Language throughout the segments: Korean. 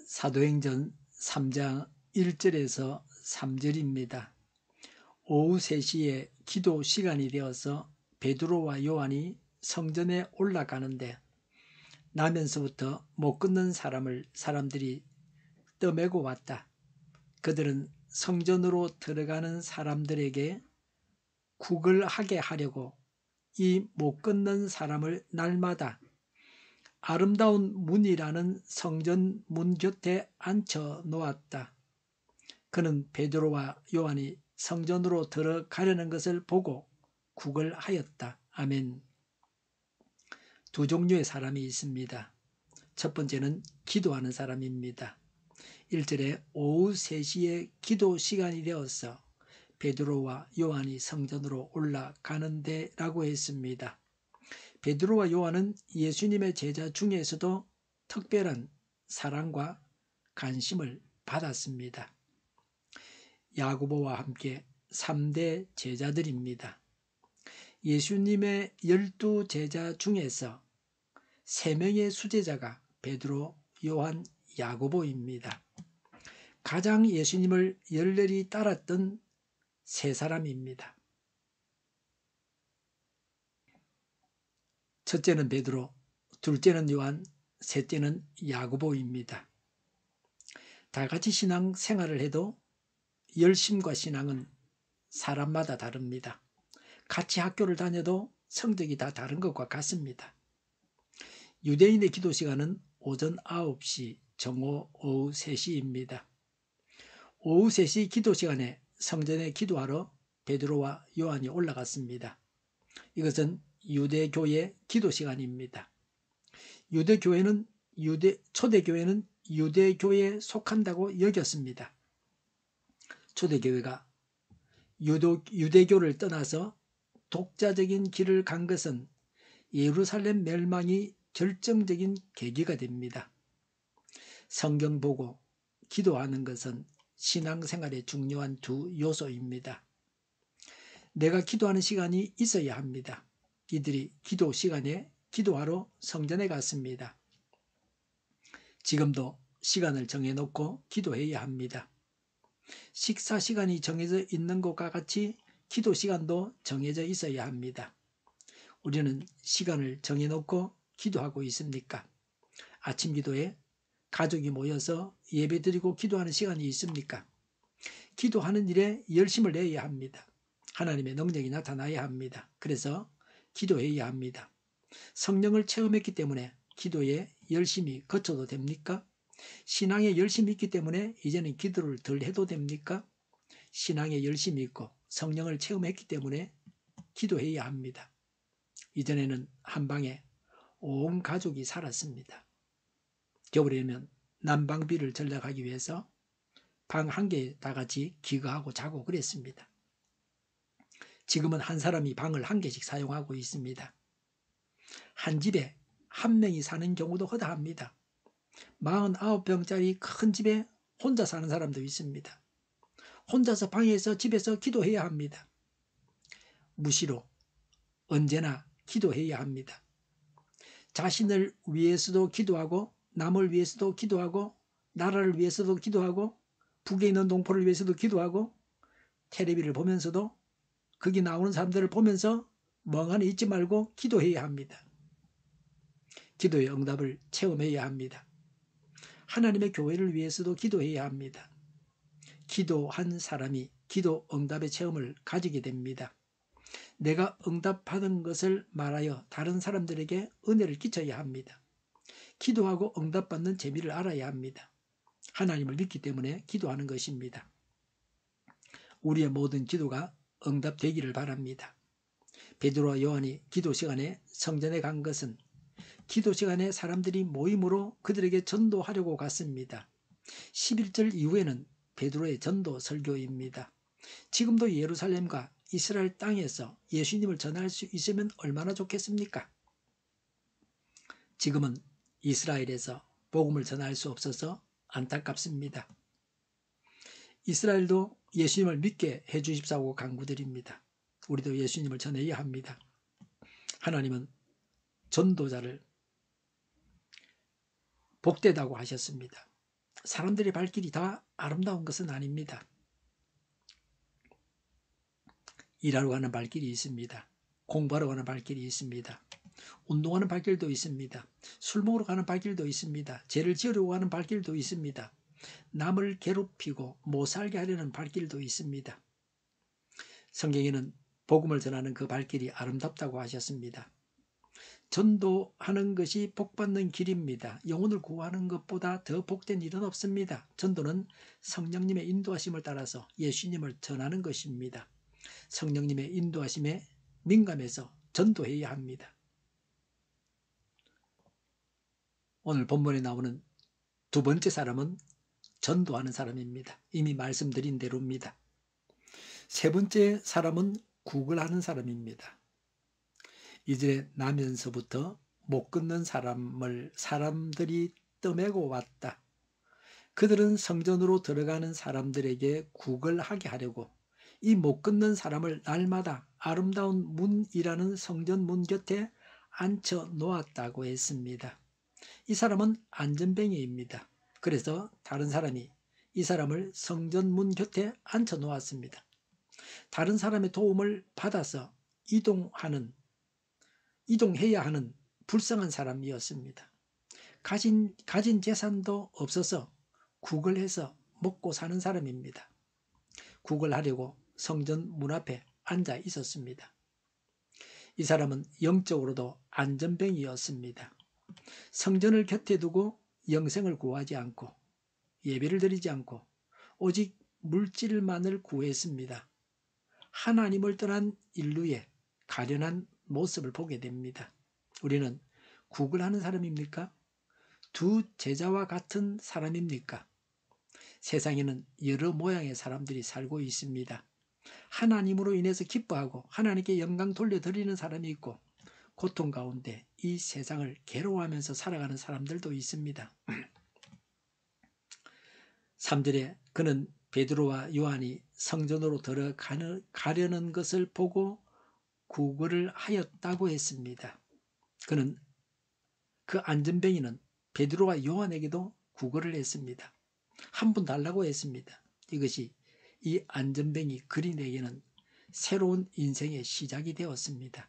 사도행전 3장 1절에서 3절입니다. 오후 3시에 기도 시간이 되어서 베드로와 요한이 성전에 올라가는데 나면서부터 못 걷는 사람들이 떠매고 왔다. 그들은 성전으로 들어가는 사람들에게 구걸하게 하려고 이 못 걷는 사람을 날마다 아름다운 문이라는 성전 문 곁에 앉혀 놓았다. 그는 베드로와 요한이 성전으로 들어가려는 것을 보고 구걸하였다. 아멘. 두 종류의 사람이 있습니다. 첫 번째는 기도하는 사람입니다. 1절에 오후 3시에 기도 시간이 되어서 베드로와 요한이 성전으로 올라가는데 라고 했습니다. 베드로와 요한은 예수님의 제자 중에서도 특별한 사랑과 관심을 받았습니다. 야고보와 함께 3대 제자들입니다. 예수님의 12제자 중에서 3명의 수제자가 베드로, 요한, 야고보입니다. 가장 예수님을 열렬히 따랐던 3사람입니다. 첫째는 베드로, 둘째는 요한, 셋째는 야고보입니다. 다 같이 신앙 생활을 해도 열심과 신앙은 사람마다 다릅니다. 같이 학교를 다녀도 성적이 다 다른 것과 같습니다. 유대인의 기도 시간은 오전 9시, 정오 오후 3시입니다. 오후 3시 기도 시간에 성전에 기도하러 베드로와 요한이 올라갔습니다. 이것은 유대교의 기도 시간입니다. 초대교회는 유대교에 속한다고 여겼습니다. 초대교회가 유대교를 떠나서 독자적인 길을 간 것은 예루살렘 멸망이 결정적인 계기가 됩니다. 성경 보고 기도하는 것은 신앙생활의 중요한 두 요소입니다. 내가 기도하는 시간이 있어야 합니다. 이들이 기도 시간에 기도하러 성전에 갔습니다. 지금도 시간을 정해놓고 기도해야 합니다. 식사 시간이 정해져 있는 것과 같이 기도 시간도 정해져 있어야 합니다. 우리는 시간을 정해놓고 기도하고 있습니까? 아침 기도에 가족이 모여서 예배드리고 기도하는 시간이 있습니까? 기도하는 일에 열심을 내야 합니다. 하나님의 능력이 나타나야 합니다. 그래서 기도해야 합니다. 성령을 체험했기 때문에 기도에 열심히 거쳐도 됩니까? 신앙에 열심히 있기 때문에 이제는 기도를 덜 해도 됩니까? 신앙에 열심히 있고 성령을 체험했기 때문에 기도해야 합니다. 이전에는 한 방에 온 가족이 살았습니다. 겨울에는 난방비를 절약하기 위해서 방 한 개에 다 같이 기거하고 자고 그랬습니다. 지금은 한 사람이 방을 한 개씩 사용하고 있습니다. 한 집에 한 명이 사는 경우도 허다합니다. 49평짜리 큰 집에 혼자 사는 사람도 있습니다. 혼자서 방에서 집에서 기도해야 합니다. 무시로 언제나 기도해야 합니다. 자신을 위해서도 기도하고 남을 위해서도 기도하고 나라를 위해서도 기도하고 북에 있는 동포를 위해서도 기도하고 텔레비를 보면서도 거기 나오는 사람들을 보면서 멍하니 있지 말고 기도해야 합니다. 기도의 응답을 체험해야 합니다. 하나님의 교회를 위해서도 기도해야 합니다. 기도한 사람이 기도 응답의 체험을 가지게 됩니다. 내가 응답받은 것을 말하여 다른 사람들에게 은혜를 끼쳐야 합니다. 기도하고 응답받는 재미를 알아야 합니다. 하나님을 믿기 때문에 기도하는 것입니다. 우리의 모든 기도가 응답되기를 바랍니다. 베드로와 요한이 기도 시간에 성전에 간 것은 기도 시간에 사람들이 모임으로 그들에게 전도하려고 갔습니다. 11절 이후에는 베드로의 전도 설교입니다. 지금도 예루살렘과 이스라엘 땅에서 예수님을 전할 수 있으면 얼마나 좋겠습니까? 지금은 이스라엘에서 복음을 전할 수 없어서 안타깝습니다. 이스라엘도 예수님을 믿게 해주십사고 간구드립니다. 우리도 예수님을 전해야 합니다. 하나님은 전도자를 복되다고 하셨습니다. 사람들의 발길이 다 아름다운 것은 아닙니다. 일하러 가는 발길이 있습니다. 공부하러 가는 발길이 있습니다. 운동하는 발길도 있습니다. 술 먹으러 가는 발길도 있습니다. 죄를 지으려고 하는 발길도 있습니다. 남을 괴롭히고 못 살게 하려는 발길도 있습니다. 성경에는 복음을 전하는 그 발길이 아름답다고 하셨습니다. 전도하는 것이 복받는 길입니다. 영혼을 구하는 것보다 더 복된 일은 없습니다. 전도는 성령님의 인도하심을 따라서 예수님을 전하는 것입니다. 성령님의 인도하심에 민감해서 전도해야 합니다. 오늘 본문에 나오는 두 번째 사람은 전도하는 사람입니다. 이미 말씀드린 대로입니다. 세 번째 사람은 구걸하는 사람입니다. 이제 나면서부터 못 걷는 사람을 사람들이 떠매고 왔다. 그들은 성전으로 들어가는 사람들에게 구걸하게 하려고 이 못 걷는 사람을 날마다 아름다운 문이라는 성전 문 곁에 앉혀 놓았다고 했습니다. 이 사람은 안전뱅이입니다. 그래서 다른 사람이 이 사람을 성전 문 곁에 앉혀 놓았습니다. 다른 사람의 도움을 받아서 이동해야 하는 불쌍한 사람이었습니다. 가진 재산도 없어서 구걸해서 먹고 사는 사람입니다. 구걸하려고 성전 문 앞에 앉아 있었습니다. 이 사람은 영적으로도 안전뱅이였습니다. 성전을 곁에 두고 영생을 구하지 않고 예배를 드리지 않고 오직 물질만을 구했습니다. 하나님을 떠난 인류의 가련한 모습을 보게 됩니다. 우리는 구걸하는 사람입니까? 두 제자와 같은 사람입니까? 세상에는 여러 모양의 사람들이 살고 있습니다. 하나님으로 인해서 기뻐하고 하나님께 영광 돌려드리는 사람이 있고 고통 가운데 이 세상을 괴로워하면서 살아가는 사람들도 있습니다. 3절에 그는 베드로와 요한이 성전으로 들어가려는 것을 보고 구걸을 하였다고 했습니다. 그 안전뱅이는 베드로와 요한에게도 구걸을 했습니다. 한 분 달라고 했습니다. 이것이 이 안전뱅이 그린에게는 새로운 인생의 시작이 되었습니다.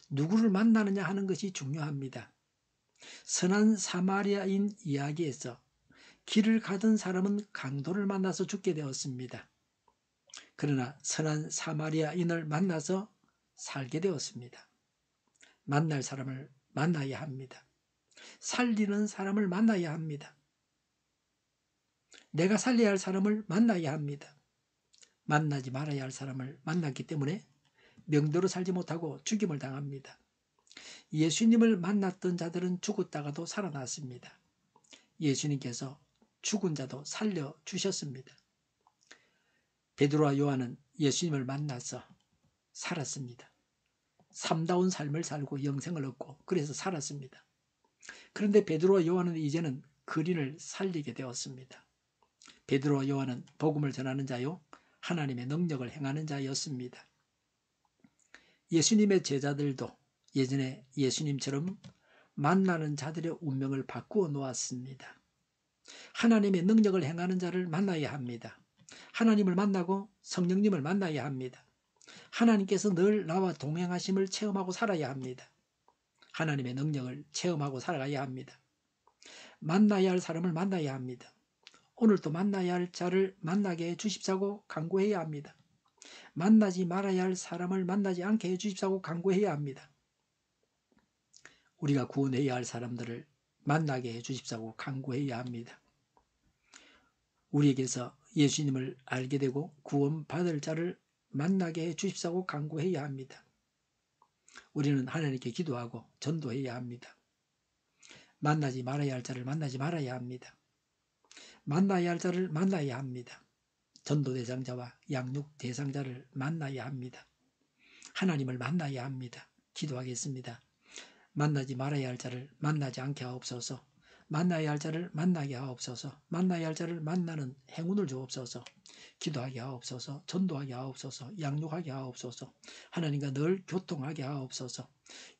누구를 만나느냐 하는 것이 중요합니다. 선한 사마리아인 이야기에서 길을 가던 사람은 강도를 만나서 죽게 되었습니다. 그러나 선한 사마리아인을 만나서 살게 되었습니다. 만날 사람을 만나야 합니다. 살리는 사람을 만나야 합니다. 내가 살려야 할 사람을 만나야 합니다. 만나지 말아야 할 사람을 만났기 때문에 명도로 살지 못하고 죽임을 당합니다. 예수님을 만났던 자들은 죽었다가도 살아났습니다. 예수님께서 죽은 자도 살려주셨습니다. 베드로와 요한은 예수님을 만나서 살았습니다. 참다운 삶을 살고 영생을 얻고 그래서 살았습니다. 그런데 베드로와 요한은 이제는 그린을 살리게 되었습니다. 베드로와 요한은 복음을 전하는 자요 하나님의 능력을 행하는 자였습니다. 예수님의 제자들도 예전에 예수님처럼 만나는 자들의 운명을 바꾸어 놓았습니다. 하나님의 능력을 행하는 자를 만나야 합니다. 하나님을 만나고 성령님을 만나야 합니다. 하나님께서 늘 나와 동행하심을 체험하고 살아야 합니다. 하나님의 능력을 체험하고 살아가야 합니다. 만나야 할 사람을 만나야 합니다. 오늘도 만나야 할 자를 만나게 해 주십사고 간구해야 합니다. 만나지 말아야 할 사람을 만나지 않게 해 주십사고 간구해야 합니다. 우리가 구원해야 할 사람들을 만나게 해 주십사고 간구해야 합니다. 우리에게서 예수님을 알게 되고 구원받을 자를 만나게 해 주십사고 간구해야 합니다. 우리는 하나님께 기도하고 전도해야 합니다. 만나지 말아야 할 자를 만나지 말아야 합니다. 만나야 할 자를 만나야 합니다. 전도 대상자와 양육 대상자를 만나야 합니다. 하나님을 만나야 합니다. 기도하겠습니다. 만나지 말아야 할 자를 만나지 않게 하옵소서. 만나야 할 자를 만나게 하옵소서. 만나야 할 자를 만나는 행운을 주옵소서. 기도하게 하옵소서. 전도하게 하옵소서. 양육하게 하옵소서. 하나님과 늘 교통하게 하옵소서.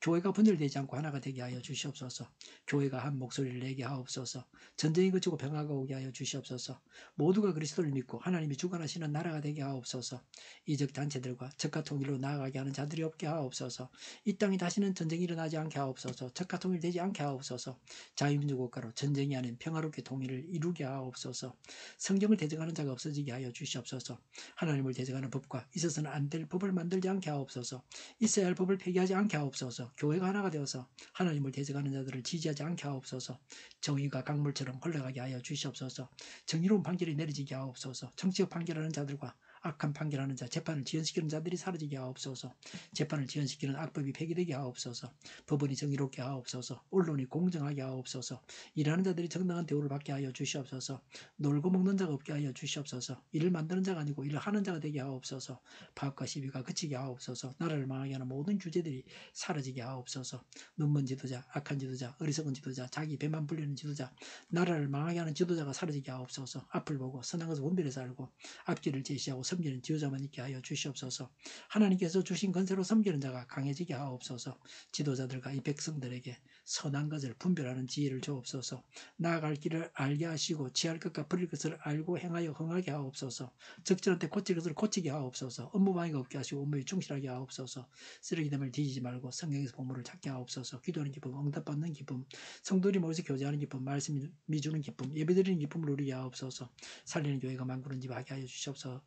교회가 분열되지 않고 하나가 되게 하여 주시옵소서. 교회가 한 목소리를 내게 하옵소서. 전쟁이 그치고 평화가 오게 하여 주시옵소서. 모두가 그리스도를 믿고 하나님이 주관하시는 나라가 되게 하옵소서. 이적 단체들과 적과 통일로 나아가게 하는 자들이 없게 하옵소서. 이 땅에 다시는 전쟁이 일어나지 않게 하옵소서. 적과 통일되지 않게 하옵소서. 자유민주 국가로 전쟁이 아닌 평화롭게 통일을 이루게 하옵소서. 성경을 대적하는 자가 없어지게 하여 주시옵소서. 하나님을 대적하는 법과 있어서는 안 될 법을 만들지 않게 하옵소서. 있어야 할 법을 폐기하지 않게 하옵소서. 교회가 하나가 되어서 하나님을 대적하는 자들을 지지하지 않게 하옵소서. 정의가 강물처럼 흘러가게 하여 주시옵소서. 정의로운 판결이 내려지게 하옵소서. 정치적 판결하는 자들과 악한 판결하는 자, 재판을 지연시키는 자들이 사라지게 하옵소서. 재판을 지연시키는 악법이 폐기되게 하옵소서. 법원이 정의롭게 하옵소서. 언론이 공정하게 하옵소서. 일하는 자들이 정당한 대우를 받게 하여 주시옵소서. 놀고 먹는 자가 없게 하여 주시옵소서. 일을 만드는 자가 아니고 일을 하는 자가 되게 하옵소서. 파업과 시비가 그치게 하옵소서. 나라를 망하게 하는 모든 규제들이 사라지게 하옵소서. 눈먼 지도자, 악한 지도자, 어리석은 지도자, 자기 배만 불리는 지도자, 나라를 망하게 하는 지도자가 사라지게 하옵소서. 앞을 보고 선한 것을 분별해서 알고 앞길을 제시하고 섬기는 지도자만 있게 하여 주시옵소서. 하나님께서 주신 건세로 섬기는 자가 강해지게 하옵소서. 지도자들과 이 백성들에게 선한 것을 분별하는 지혜를 주옵소서. 나아갈 길을 알게 하시고 취할 것과 버릴 것을 알고 행하여 흥하게 하옵소서. 적절한 때 고칠 것을 고치게 하옵소서. 업무방해가 없게 하시고 업무에 충실하게 하옵소서. 쓰레기됨을 뒤지지 말고 성경에서 보물을 찾게 하옵소서. 기도하는 기쁨, 응답받는 기쁨, 성도들이 모여서 교제하는 기쁨, 말씀이 주는 기쁨, 예배드리는 기쁨을 누리게 하옵소서. 살리는 교회가 만구는 집 하게 하여 주시옵소서.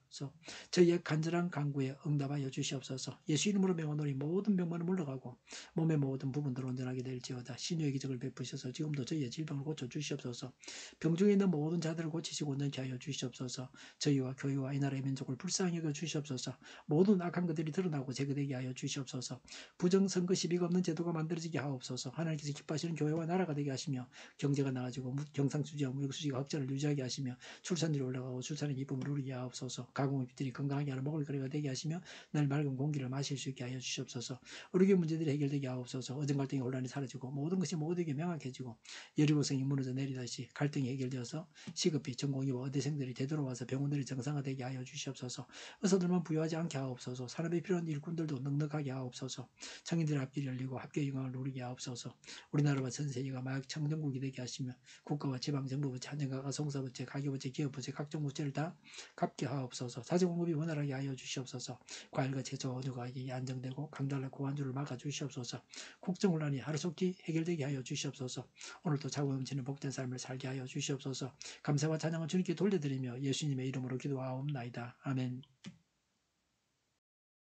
저희의 간절한 간구에 응답하여 주시옵소서. 예수 이름으로 명하노니 모든 병만은 물러가고 몸의 모든 부분들 온전하게 될지어다. 신유의 기적을 베푸셔서 지금도 저희의 질병을 고쳐 주시옵소서. 병중에 있는 모든 자들을 고치시고 온전케 하여 주시옵소서. 저희와 교회와 이 나라의 민족을 불쌍히 여겨 주시옵소서. 모든 악한 것들이 드러나고 제거되게 하여 주시옵소서. 부정선거 시비가 없는 제도가 만들어지게 하옵소서. 하나님께서 기뻐하시는 교회와 나라가 되게 하시며 경제가 나아지고 경상수지와 무역수지가 확전을 유지하게 하시며 출산율이 올라가고 출산의 기쁨을 누리게 하옵소서. 가공업들이 건강하게 하는 먹을거리가 되게 하시며 늘 맑은 공기를 마실 수 있게 하여 주시옵소서. 의료계 문제들이 해결되게 하옵소서. 어정 갈등의 혼란이 사라지고 모든 것이 모두에게 명확해지고 여리고성이 무너져 내리다시 갈등이 해결되어서 시급히 전공의와 의대생들이 되돌아와서 병원들이 정상화되게 하여 주시옵소서. 의사들만 부여하지 않게 하옵소서. 산업에 필요한 일꾼들도 넉넉하게 하옵소서. 청인들의 앞길이 열리고 합계의 영광을 누리게 하옵소서. 우리나라와 전 세계가 마약 청정국이 되게 하시며 국가와 지방정부부채, 한정가가 송사부채, 가계부채, 기업부채, 각종 부채를 다 갚게 하옵소서. 자재공급이 원활하게 하여 주시옵소서. 과일과 채소, 원유 가격이 안정되고 강달러 고환주를 막아 주시옵소서. 국정혼란이 하루속히 해결되게 하여 주시옵소서. 오늘도 자고 넘치는 복된 삶을 살게 하여 주시옵소서. 감사와 찬양은 주님께 돌려드리며 예수님의 이름으로 기도하옵나이다. 아멘.